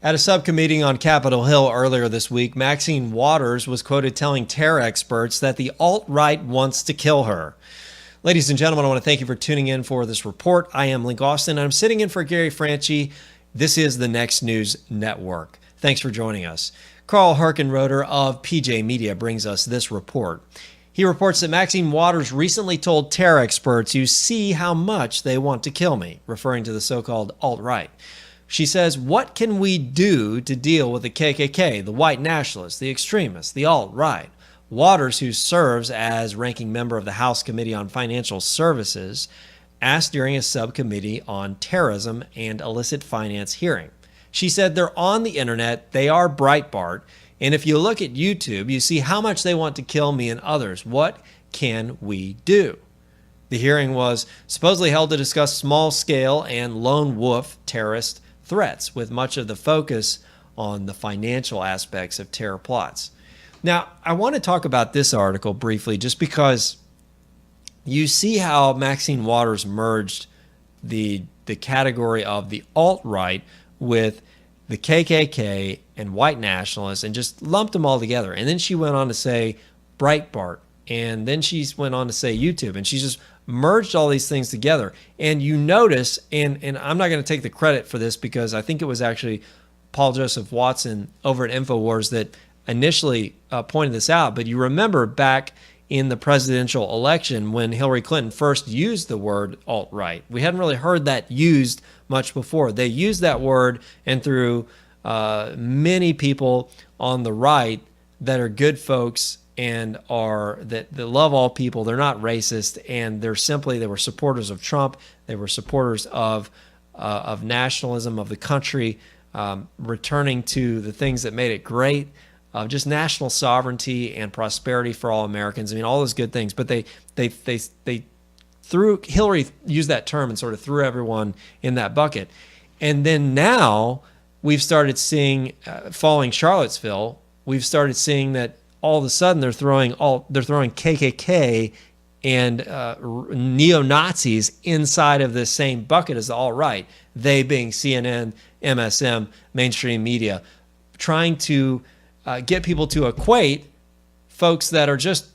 At a subcommittee on Capitol Hill earlier this week, Maxine Waters was quoted telling terror experts that the alt-right wants to kill her. Ladies and gentlemen, I want to thank you for tuning in for this report. I am Link Austin, and I'm sitting in for Gary Franchi. This is the Next News Network. Thanks for joining us. Karl Herchenroeder of PJ Media brings us this report. He reports that Maxine Waters recently told terror experts, "You see how much they want to kill me," referring to the so-called alt-right. She says, "What can we do to deal with the KKK, the white nationalists, the extremists, the alt-right?" Waters, who serves as ranking member of the House Committee on Financial Services, asked during a subcommittee on terrorism and illicit finance hearing. She said, "They're on the internet, they are Breitbart, and if you look at YouTube, you see how much they want to kill me and others. What can we do?" The hearing was supposedly held to discuss small-scale and lone wolf terrorist threats, with much of the focus on the financial aspects of terror plots. Now, I want to talk about this article briefly just because you see how Maxine Waters merged the category of the alt-right with the KKK and white nationalists and just lumped them all together. And then she went on to say Breitbart, and then she went on to say YouTube, and she just merged all these things together. And you notice, and I'm not going to take the credit for this because I think it was actually Paul Joseph Watson over at InfoWars that initially pointed this out, but you remember back in the presidential election when Hillary Clinton first used the word alt-right. We hadn't really heard that used much before. They used that word, and through many people on the right that are good folks and that love all people. They're not racist, and they were supporters of Trump. They were supporters of nationalism of the country, returning to the things that made it great, just national sovereignty and prosperity for all Americans. I mean, all those good things. But they threw, Hillary used that term and sort of threw everyone in that bucket. And then now we've started seeing, following Charlottesville, we've started seeing that all of a sudden they're throwing KKK and neo-Nazis inside of the same bucket as the alt-right, they being CNN, MSM, mainstream media, trying to get people to equate folks that are just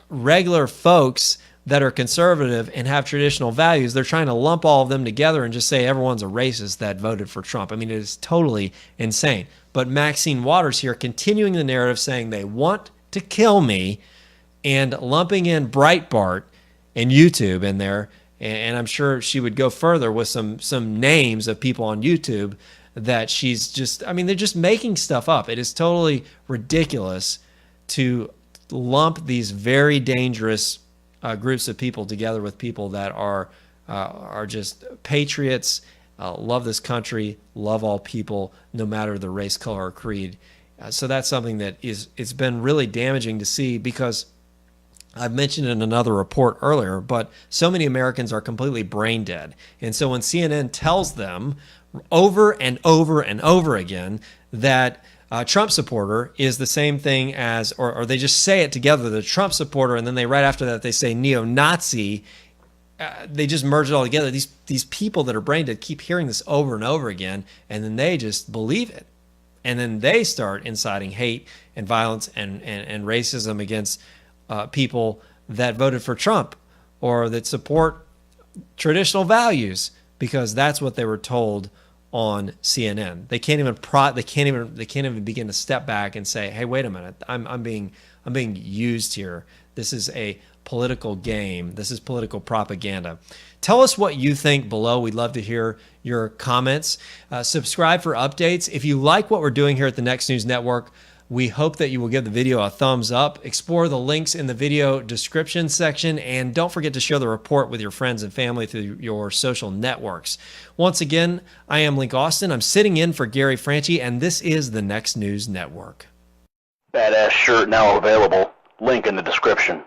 regular folks that are conservative and have traditional values. They're trying to lump all of them together and just say everyone's a racist that voted for Trump. I mean, it is totally insane. But Maxine Waters here continuing the narrative, saying they want to kill me, and lumping in Breitbart and YouTube in there. And I'm sure she would go further with some names of people on YouTube that she's just, I mean, they're just making stuff up. It is totally ridiculous to lump these very dangerous groups of people together with people that are just patriots, love this country, love all people, no matter the race, color, or creed. So that's something that it's been really damaging to see, because I've mentioned in another report earlier, but so many Americans are completely brain dead. And so when CNN tells them over and over and over again that Trump supporter is the same thing as, or they just say it together, the Trump supporter, and then right after that they say neo-Nazi, they just merge it all together. These people that are brain dead keep hearing this over and over again, and then they just believe it. And then they start inciting hate and violence and racism against people that voted for Trump or that support traditional values, because that's what they were told on CNN. They can't even begin to step back and say, "Hey, wait a minute, I'm being used here. This is a political game. This is political propaganda." Tell us what you think below. We'd love to hear your comments. Subscribe for updates. If you like what we're doing here at the Next News Network, we hope that you will give the video a thumbs up. Explore the links in the video description section, and don't forget to share the report with your friends and family through your social networks. Once again, I am Link Austin. I'm sitting in for Gary Franchi, and this is the Next News Network. Badass shirt now available. Link in the description.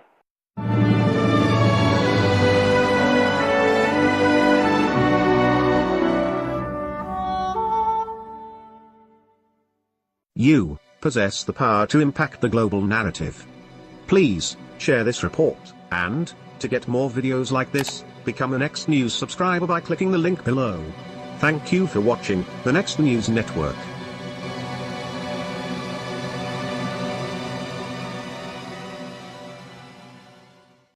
You possess the power to impact the global narrative. Please share this report, and to get more videos like this, become a Next News subscriber by clicking the link below. Thank you for watching the Next News Network.